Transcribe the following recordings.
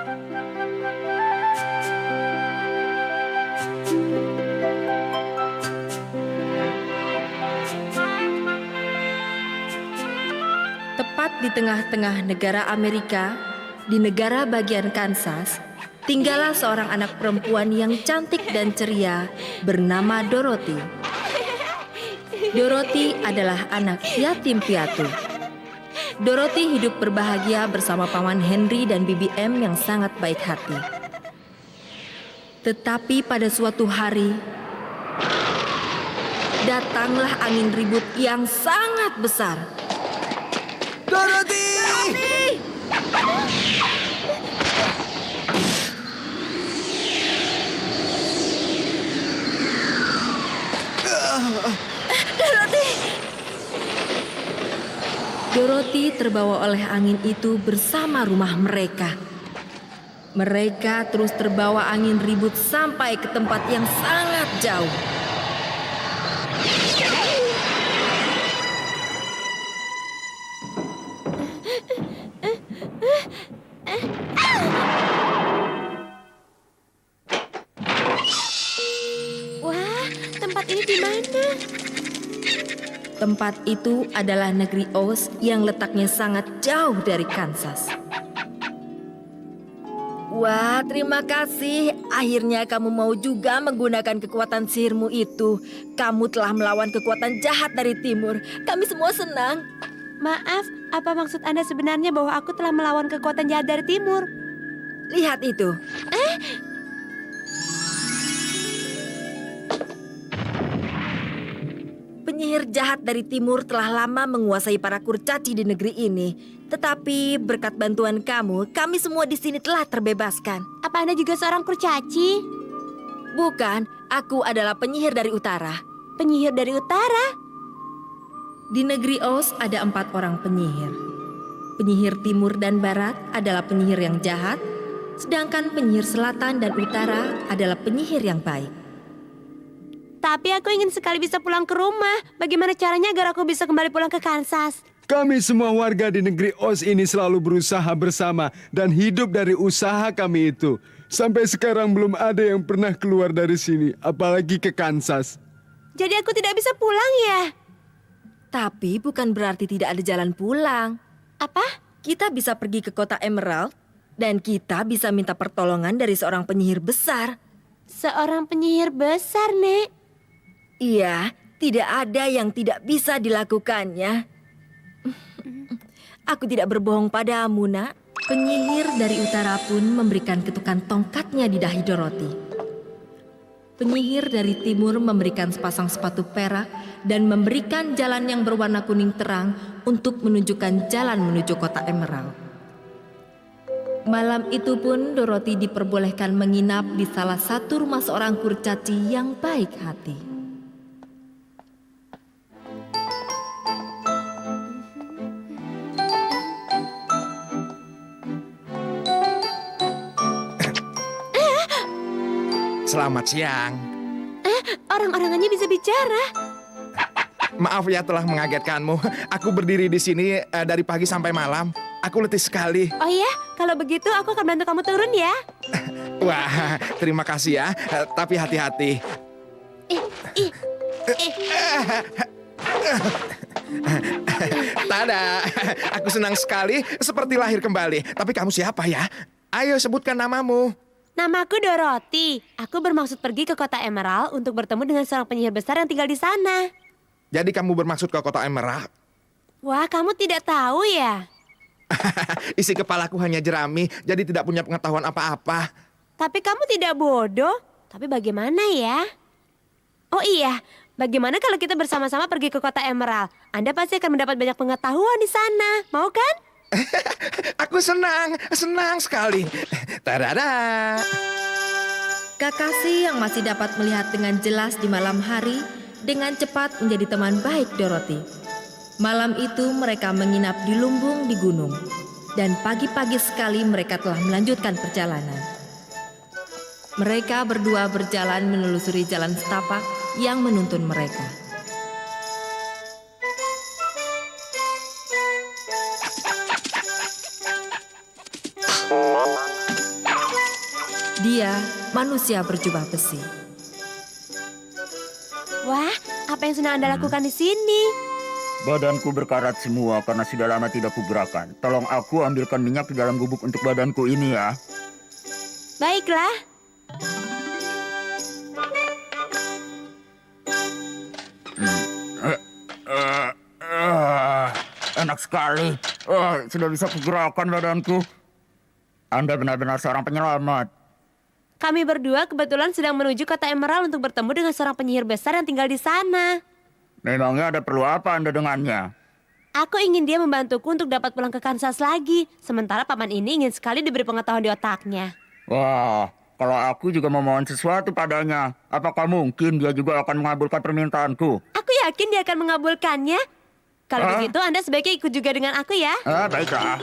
Tepat di tengah-tengah negara Amerika, di negara bagian Kansas, tinggallah seorang anak perempuan yang cantik dan ceria bernama Dorothy. Dorothy adalah anak yatim piatu. Dorothy hidup berbahagia bersama Paman Henry dan Bibi M yang sangat baik hati. Tetapi pada suatu hari, datanglah angin ribut yang sangat besar. Dorothy! Dorothy terbawa oleh angin itu bersama rumah mereka. Mereka terus terbawa angin ribut sampai ke tempat yang sangat jauh. Wah, tempat ini di mana? Tempat itu adalah negeri Oz yang letaknya sangat jauh dari Kansas. Wah, terima kasih. Akhirnya kamu mau juga menggunakan kekuatan sihirmu itu. Kamu telah melawan kekuatan jahat dari timur. Kami semua senang. Maaf, apa maksud Anda sebenarnya bahwa aku telah melawan kekuatan jahat dari timur? Lihat itu. Penyihir jahat dari timur telah lama menguasai para kurcaci di negeri ini. Tetapi berkat bantuan kamu, kami semua di sini telah terbebaskan. Apa Anda juga seorang kurcaci? Bukan, aku adalah penyihir dari utara. Penyihir dari utara? Di negeri Oz ada 4 orang penyihir. Penyihir timur dan barat adalah penyihir yang jahat, sedangkan penyihir selatan dan utara adalah penyihir yang baik. Tapi aku ingin sekali bisa pulang ke rumah. Bagaimana caranya agar aku bisa kembali pulang ke Kansas? Kami semua warga di negeri Oz ini selalu berusaha bersama dan hidup dari usaha kami itu. Sampai sekarang belum ada yang pernah keluar dari sini, apalagi ke Kansas. Jadi aku tidak bisa pulang ya? Tapi bukan berarti tidak ada jalan pulang. Apa? Kita bisa pergi ke kota Emerald dan kita bisa minta pertolongan dari seorang penyihir besar. Seorang penyihir besar, Nek. Iya, tidak ada yang tidak bisa dilakukannya. Aku tidak berbohong padamu, Nak. Penyihir dari utara pun memberikan ketukan tongkatnya di dahi Dorothy. Penyihir dari timur memberikan sepasang sepatu perak dan memberikan jalan yang berwarna kuning terang untuk menunjukkan jalan menuju kota Emerald. Malam itu pun Dorothy diperbolehkan menginap di salah satu rumah seorang kurcaci yang baik hati. Selamat siang. Orang-orangannya bisa bicara. Maaf ya telah mengagetkanmu. Aku berdiri di sini dari pagi sampai malam. Aku letih sekali. Oh ya, kalau begitu aku akan bantu kamu turun ya. Wah, terima kasih ya. Tapi hati-hati. Tada, aku senang sekali seperti lahir kembali. Tapi kamu siapa ya? Ayo sebutkan namamu. Namaku Dorothy. Aku bermaksud pergi ke kota Emerald untuk bertemu dengan seorang penyihir besar yang tinggal di sana. Jadi kamu bermaksud ke kota Emerald? Wah, kamu tidak tahu ya? Isi kepalaku hanya jerami, jadi tidak punya pengetahuan apa-apa. Tapi kamu tidak bodoh. Tapi bagaimana ya? Oh iya, bagaimana kalau kita bersama-sama pergi ke kota Emerald? Anda pasti akan mendapat banyak pengetahuan di sana. Mau kan? Aku senang sekali. Tadada. Kakashi yang masih dapat melihat dengan jelas di malam hari dengan cepat menjadi teman baik Dorothy. Malam itu mereka menginap di lumbung di gunung. Dan pagi-pagi sekali mereka telah melanjutkan perjalanan. Mereka berdua berjalan menelusuri jalan setapak yang menuntun mereka. Dia manusia berjubah besi. Wah, apa yang sudah Anda lakukan di sini? Badanku berkarat semua karena sudah lama tidak kugerakkan. Tolong aku ambilkan minyak di dalam gubuk untuk badanku ini ya. Baiklah. Enak sekali. Sudah bisa kugerakkan badanku. Anda benar-benar seorang penyelamat. Kami berdua kebetulan sedang menuju kota Emerald untuk bertemu dengan seorang penyihir besar yang tinggal di sana. Memangnya ada perlu apa Anda dengannya? Aku ingin dia membantuku untuk dapat pulang ke Kansas lagi. Sementara paman ini ingin sekali diberi pengetahuan di otaknya. Wah, kalau aku juga memohon sesuatu padanya, apakah mungkin dia juga akan mengabulkan permintaanku? Aku yakin dia akan mengabulkannya. Kalau begitu Anda sebaiknya ikut juga dengan aku ya. Baiklah.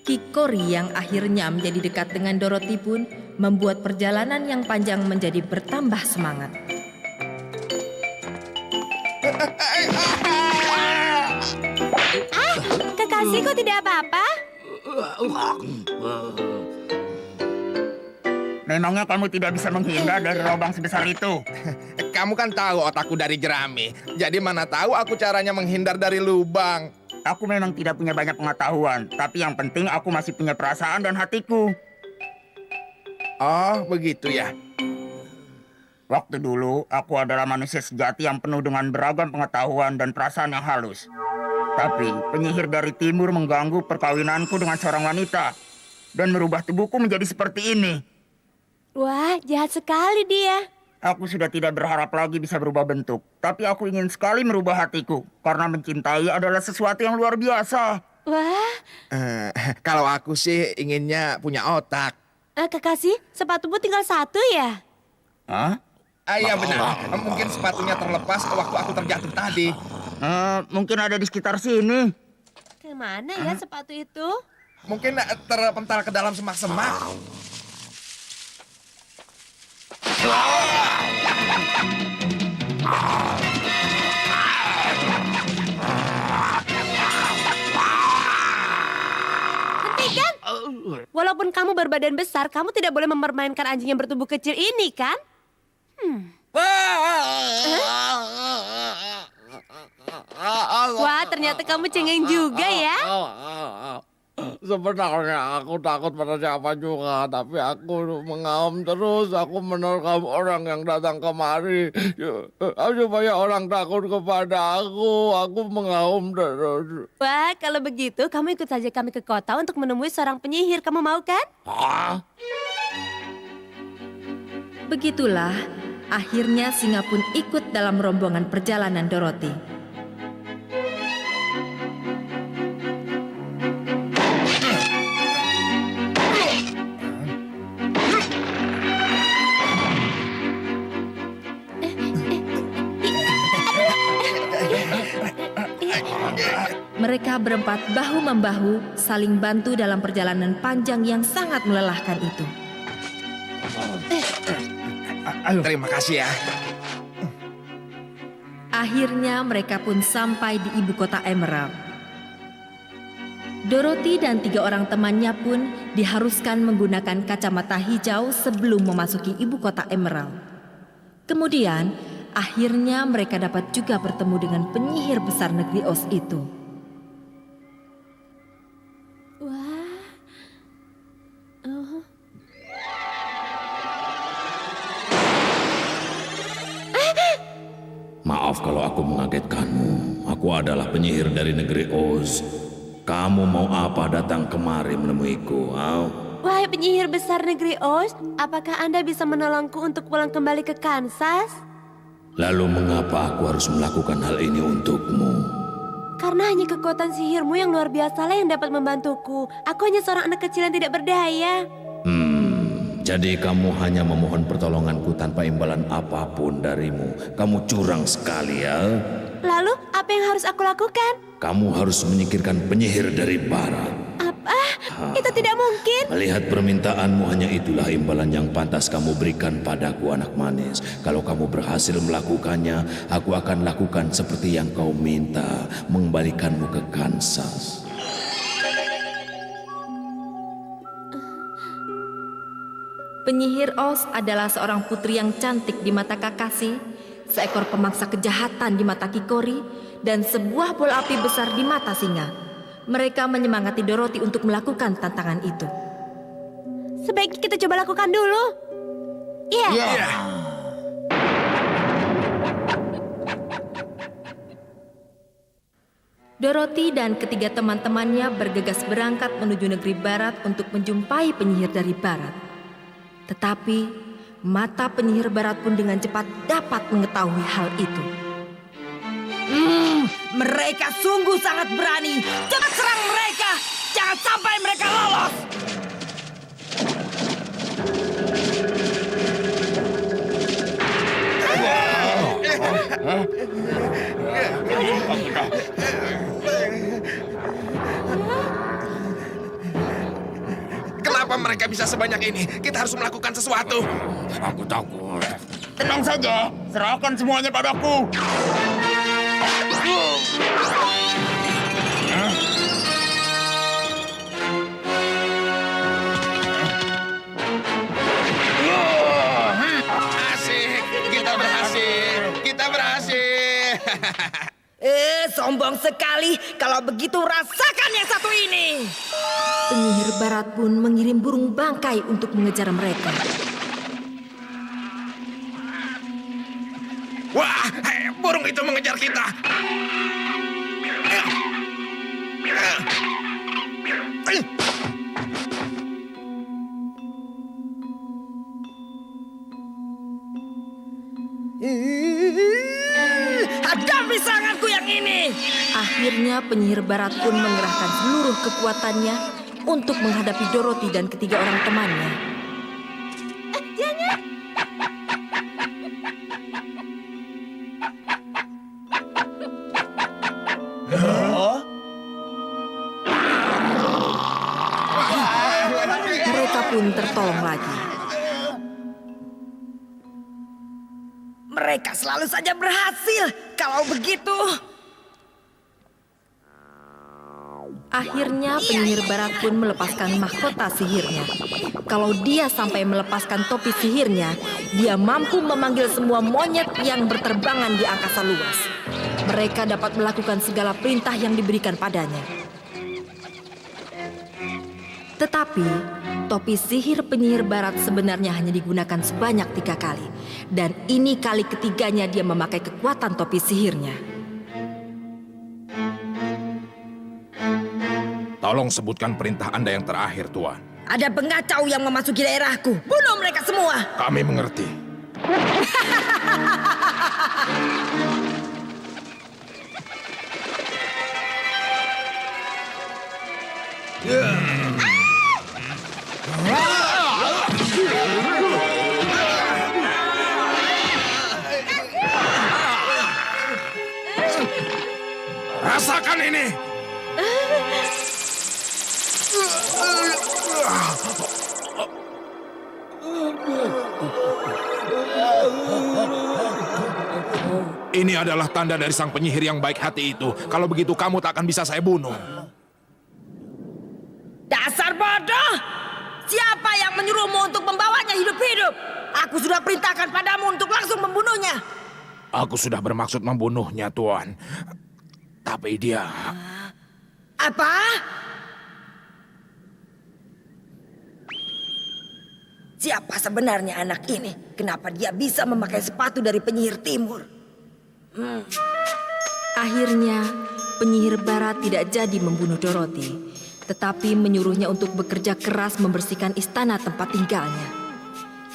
Kikori yang akhirnya menjadi dekat dengan Dorothy pun membuat perjalanan yang panjang menjadi bertambah semangat. Kekasihku tidak apa-apa. Memangnya kamu tidak bisa menghindar dari lubang sebesar itu? Kamu kan tahu otakku dari jerami. Jadi mana tahu aku caranya menghindar dari lubang. Aku memang tidak punya banyak pengetahuan, tapi yang penting aku masih punya perasaan dan hatiku. Oh, begitu ya. Waktu dulu, aku adalah manusia sejati yang penuh dengan beragam pengetahuan dan perasaan yang halus. Tapi, penyihir dari timur mengganggu perkawinanku dengan seorang wanita dan merubah tubuhku menjadi seperti ini. Wah, jahat sekali dia. Aku sudah tidak berharap lagi bisa berubah bentuk, tapi aku ingin sekali merubah hatiku karena mencintai adalah sesuatu yang luar biasa. Wah, Kalau aku sih inginnya punya otak. kekasih, sepatumu tinggal satu ya? Hah? Iya benar. Mungkin sepatunya terlepas waktu aku terjatuh tadi. Mungkin ada di sekitar sini. Kemana ya sepatu itu? Mungkin terpental ke dalam semak-semak. Hentikan! Walaupun kamu berbadan besar, kamu tidak boleh mempermainkan anjing yang bertubuh kecil ini, kan? Wah, ternyata kamu cengeng juga ya. Sebenarnya aku takut pada siapa juga, tapi aku mengaum terus. Aku menerkam orang yang datang kemari supaya orang takut kepada aku. Aku mengaum terus. Wah, kalau begitu kamu ikut saja kami ke kota untuk menemui seorang penyihir. Kamu mau kan? Begitulah, akhirnya singa pun ikut dalam rombongan perjalanan Dorothy. Mereka berempat bahu-membahu saling bantu dalam perjalanan panjang yang sangat melelahkan itu. Terima kasih ya. Akhirnya mereka pun sampai di ibu kota Emerald. Dorothy dan 3 orang temannya pun diharuskan menggunakan kacamata hijau sebelum memasuki ibu kota Emerald. Kemudian, akhirnya mereka dapat juga bertemu dengan penyihir besar negeri Oz itu. Wah. Oh. Maaf kalau aku mengagetkanmu. Aku adalah penyihir dari negeri Oz. Kamu mau apa datang kemari menemuiku? Wahai penyihir besar negeri Oz, apakah Anda bisa menolongku untuk pulang kembali ke Kansas? Lalu mengapa aku harus melakukan hal ini untukmu? Karena hanya kekuatan sihirmu yang luar biasa lah yang dapat membantuku. Aku hanya seorang anak kecil yang tidak berdaya. Jadi kamu hanya memohon pertolonganku tanpa imbalan apapun darimu. Kamu curang sekali ya. Lalu, apa yang harus aku lakukan? Kamu harus menyingkirkan penyihir dari barat. Apa? Itu tidak mungkin. Melihat permintaanmu hanya itulah imbalan yang pantas kamu berikan padaku anak manis. Kalau kamu berhasil melakukannya, aku akan lakukan seperti yang kau minta, mengembalikanmu ke Kansas. Penyihir Oz adalah seorang putri yang cantik di mata Kakashi, seekor pemangsa kejahatan di mata Kikori, dan sebuah bola api besar di mata singa. Mereka menyemangati Dorothy untuk melakukan tantangan itu. Sebaiknya kita coba lakukan dulu. Iya. Iya. Dorothy dan ketiga teman-temannya bergegas berangkat menuju negeri barat untuk menjumpai penyihir dari barat. Tetapi mata penyihir barat pun dengan cepat dapat mengetahui hal itu. Mereka sungguh sangat berani. Cepat serang mereka. Jangan sampai mereka lolos. Kenapa mereka bisa sebanyak ini? Kita harus melakukan sesuatu. Aku takut. Tenang saja, serahkan semuanya padaku. Asik, kita berhasil. Kita berhasil. Sombong sekali. Kalau begitu rasakan yang satu ini. Penyihir barat pun mengirim burung bangkai untuk mengejar mereka. Wah, burung itu mengejar kita. Hadapi seranganku yang ini. Akhirnya penyihir barat pun mengerahkan seluruh kekuatannya untuk menghadapi Dorothy dan ketiga orang temannya. Mereka pun tertolong lagi. Mereka selalu saja berhasil. Kalau begitu, Akhirnya penyihir barat pun melepaskan mahkota sihirnya. Kalau dia sampai melepaskan topi sihirnya, dia mampu memanggil semua monyet yang berterbangan di angkasa luas. Mereka dapat melakukan segala perintah yang diberikan padanya. Tetapi, topi sihir penyihir barat sebenarnya hanya digunakan sebanyak 3 kali. Dan ini kali ketiganya dia memakai kekuatan topi sihirnya. Tolong sebutkan perintah Anda yang terakhir, Tuan. ada pengacau yang memasuki daerahku. Bunuh mereka semua. Kami mengerti. Rasakan ini. Ini adalah tanda dari sang penyihir yang baik hati itu. Kalau begitu kamu tak akan bisa saya bunuh. Dasar bodoh! Siapa yang menyuruhmu untuk membawanya hidup-hidup? Aku sudah perintahkan padamu untuk langsung membunuhnya. Aku sudah bermaksud membunuhnya, Tuan. Tapi dia... Apa? Siapa sebenarnya anak ini? Kenapa dia bisa memakai sepatu dari penyihir timur? Akhirnya, penyihir barat tidak jadi membunuh Dorothy, tetapi menyuruhnya untuk bekerja keras membersihkan istana tempat tinggalnya.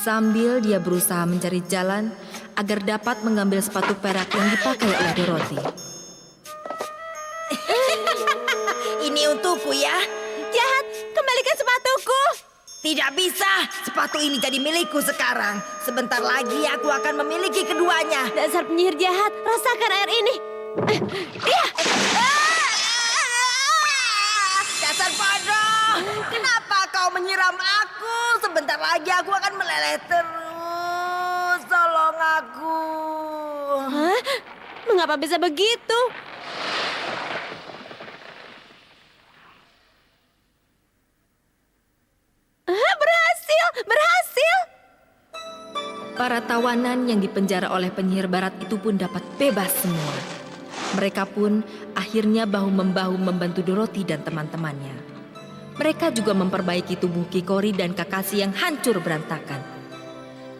Sambil dia berusaha mencari jalan agar dapat mengambil sepatu perak yang dipakai oleh Dorothy. Ini untukku ya. Jahat, kembalikan sepatuku. Tidak bisa. Sepatu ini jadi milikku sekarang. Sebentar lagi aku akan memiliki keduanya. Dasar penyihir jahat, rasakan air ini. Iya. Dasar bodoh. Kenapa kau menyiram aku? Sebentar lagi aku akan meleleh terus. Tolong aku. Hah? Mengapa bisa begitu? Berhasil, berhasil. tawanan yang dipenjara oleh penyihir barat itu pun dapat bebas semua. Mereka pun akhirnya bahu-membahu membantu Dorothy dan teman-temannya. Mereka juga memperbaiki tubuh Kikori dan Kakashi yang hancur berantakan.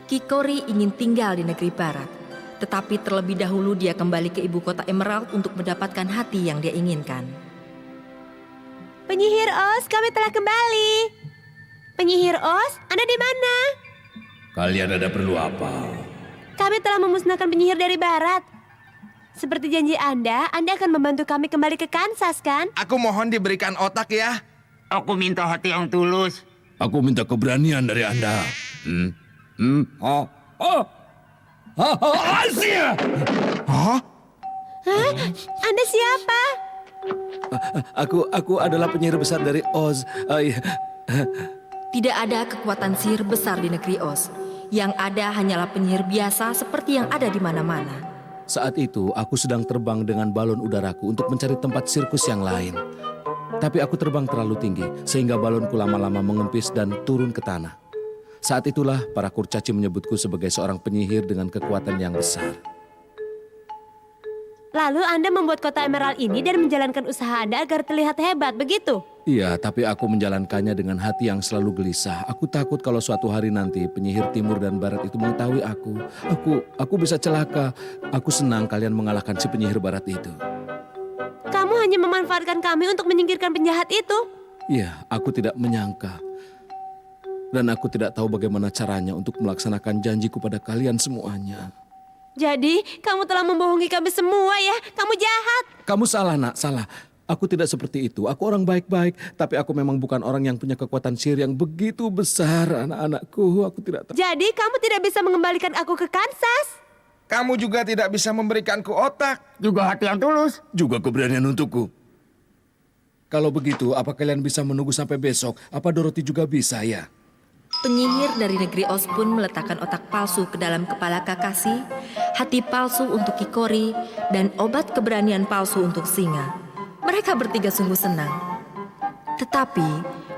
Kikori ingin tinggal di negeri barat, tetapi terlebih dahulu dia kembali ke ibu kota Emerald untuk mendapatkan hati yang dia inginkan. Penyihir Oz, kami telah kembali. Penyihir Oz, Anda di mana? Kalian ada perlu apa? Kami telah memusnahkan penyihir dari barat. Seperti janji Anda akan membantu kami kembali ke Kansas, kan? Aku mohon diberikan otak ya. Aku minta hati yang tulus. Aku minta keberanian dari Anda. Asia! Hah? Hah? Anda siapa? Aku adalah penyihir besar dari Oz. Tidak ada kekuatan sihir besar di negeri Oz. Yang ada hanyalah penyihir biasa seperti yang ada di mana-mana. Saat itu aku sedang terbang dengan balon udaraku untuk mencari tempat sirkus yang lain. Tapi aku terbang terlalu tinggi sehingga balonku lama-lama mengempis dan turun ke tanah. Saat itulah para kurcaci menyebutku sebagai seorang penyihir dengan kekuatan yang besar. Lalu Anda membuat kota Emerald ini dan menjalankan usaha Anda agar terlihat hebat, begitu? Iya, tapi aku menjalankannya dengan hati yang selalu gelisah. Aku takut kalau suatu hari nanti penyihir timur dan barat itu mengetahui aku. Aku bisa celaka. Aku senang kalian mengalahkan si penyihir barat itu. Kamu hanya memanfaatkan kami untuk menyingkirkan penjahat itu. Iya, aku tidak menyangka. Dan aku tidak tahu bagaimana caranya untuk melaksanakan janjiku pada kalian semuanya. Jadi, kamu telah membohongi kami semua ya. Kamu jahat. Kamu salah, Nak, salah. Aku tidak seperti itu. Aku orang baik-baik, tapi aku memang bukan orang yang punya kekuatan sihir yang begitu besar, anak-anakku. Aku tidak tahu. Jadi, kamu tidak bisa mengembalikan aku ke Kansas. Kamu juga tidak bisa memberikanku otak. Juga hati yang tulus. Juga keberanian untukku. Kalau begitu, apa kalian bisa menunggu sampai besok? Apa Dorothy juga bisa ya? Penyihir dari negeri Oz pun meletakkan otak palsu ke dalam kepala Kakashi, hati palsu untuk Kikori, dan obat keberanian palsu untuk Singa. Mereka bertiga sungguh senang. Tetapi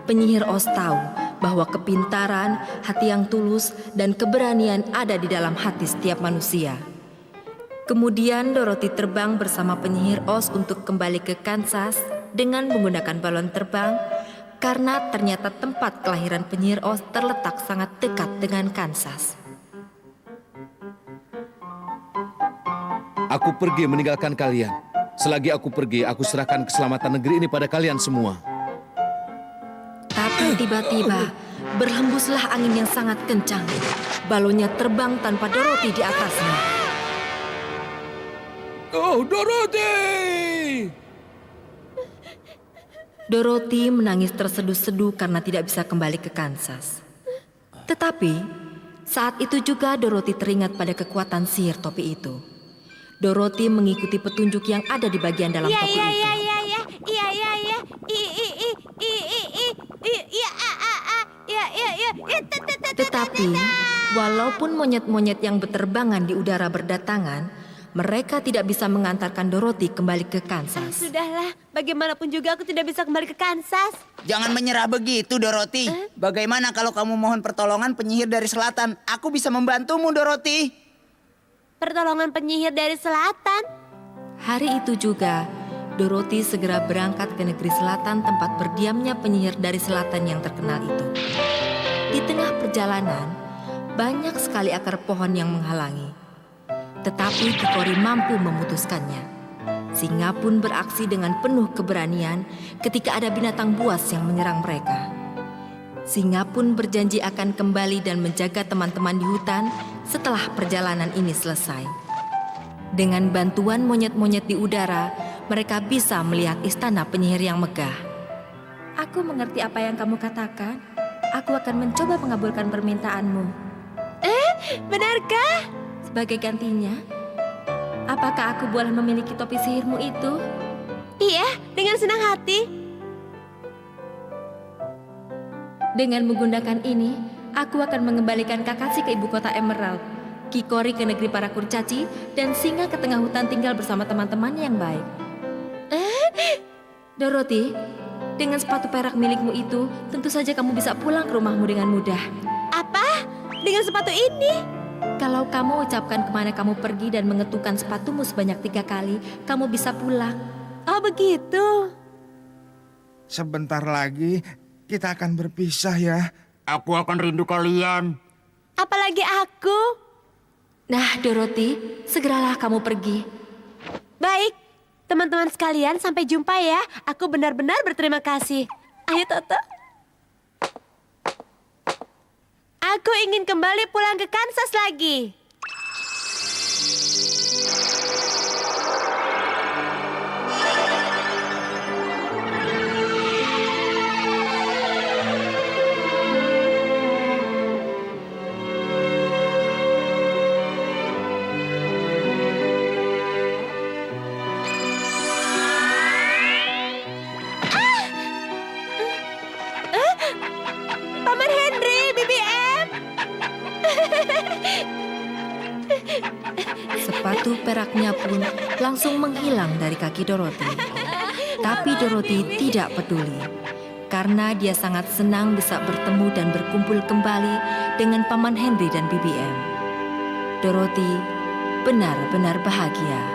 penyihir Oz tahu bahwa kepintaran, hati yang tulus, dan keberanian ada di dalam hati setiap manusia. Kemudian Dorothy terbang bersama penyihir Oz untuk kembali ke Kansas dengan menggunakan balon terbang, karena ternyata tempat kelahiran penyihir Oz terletak sangat dekat dengan Kansas. Aku pergi meninggalkan kalian. Selagi aku pergi, aku serahkan keselamatan negeri ini pada kalian semua. Tapi tiba-tiba berhembuslah angin yang sangat kencang. Balonnya terbang tanpa Dorothy di atasnya. Oh, Dorothy! Dorothy menangis terseduh-seduh karena tidak bisa kembali ke Kansas. Tetapi saat itu juga Dorothy teringat pada kekuatan sihir topi itu. Dorothy mengikuti petunjuk yang ada di bagian dalam topi itu. Tetapi walaupun monyet-monyet yang berterbangan di udara berdatangan, mereka tidak bisa mengantarkan Dorothy kembali ke Kansas. Sudahlah, bagaimanapun juga aku tidak bisa kembali ke Kansas. Jangan menyerah begitu, Dorothy. Bagaimana kalau kamu mohon pertolongan penyihir dari selatan? Aku bisa membantumu, Dorothy. Pertolongan penyihir dari selatan. Hari itu juga, Dorothy segera berangkat ke negeri selatan tempat berdiamnya penyihir dari selatan yang terkenal itu. Di tengah perjalanan, banyak sekali akar pohon yang menghalangi. Tetapi Kikori mampu memutuskannya. Singa pun beraksi dengan penuh keberanian ketika ada binatang buas yang menyerang mereka. Singa pun berjanji akan kembali dan menjaga teman-teman di hutan setelah perjalanan ini selesai. Dengan bantuan monyet-monyet di udara, mereka bisa melihat istana penyihir yang megah. Aku mengerti apa yang kamu katakan. Aku akan mencoba mengabulkan permintaanmu. Benarkah? Sebagai gantinya, apakah aku boleh memiliki topi sihirmu itu? Iya, dengan senang hati. Dengan menggunakan ini, aku akan mengembalikan Kakashi ke ibu kota Emerald, Kikori ke negeri para kurcaci, dan Singa ke tengah hutan tinggal bersama teman-temannya yang baik. Dorothy, dengan sepatu perak milikmu itu, tentu saja kamu bisa pulang ke rumahmu dengan mudah. Apa? Dengan sepatu ini? Kalau kamu ucapkan kemana kamu pergi dan mengetukkan sepatumu sebanyak 3 kali, kamu bisa pulang. Oh begitu. Sebentar lagi kita akan berpisah ya. Aku akan rindu kalian. Apalagi aku. Nah, Dorothy, segeralah kamu pergi. Baik, teman-teman sekalian, sampai jumpa ya. Aku benar-benar berterima kasih. Ayo Toto. Aku ingin kembali pulang ke Kansas lagi. Paman Henry, BBM. Sepatu peraknya pun langsung menghilang dari kaki Dorothy. Tapi Dorothy tidak peduli, karena dia sangat senang bisa bertemu dan berkumpul kembali dengan Paman Henry dan BBM. Dorothy benar-benar bahagia.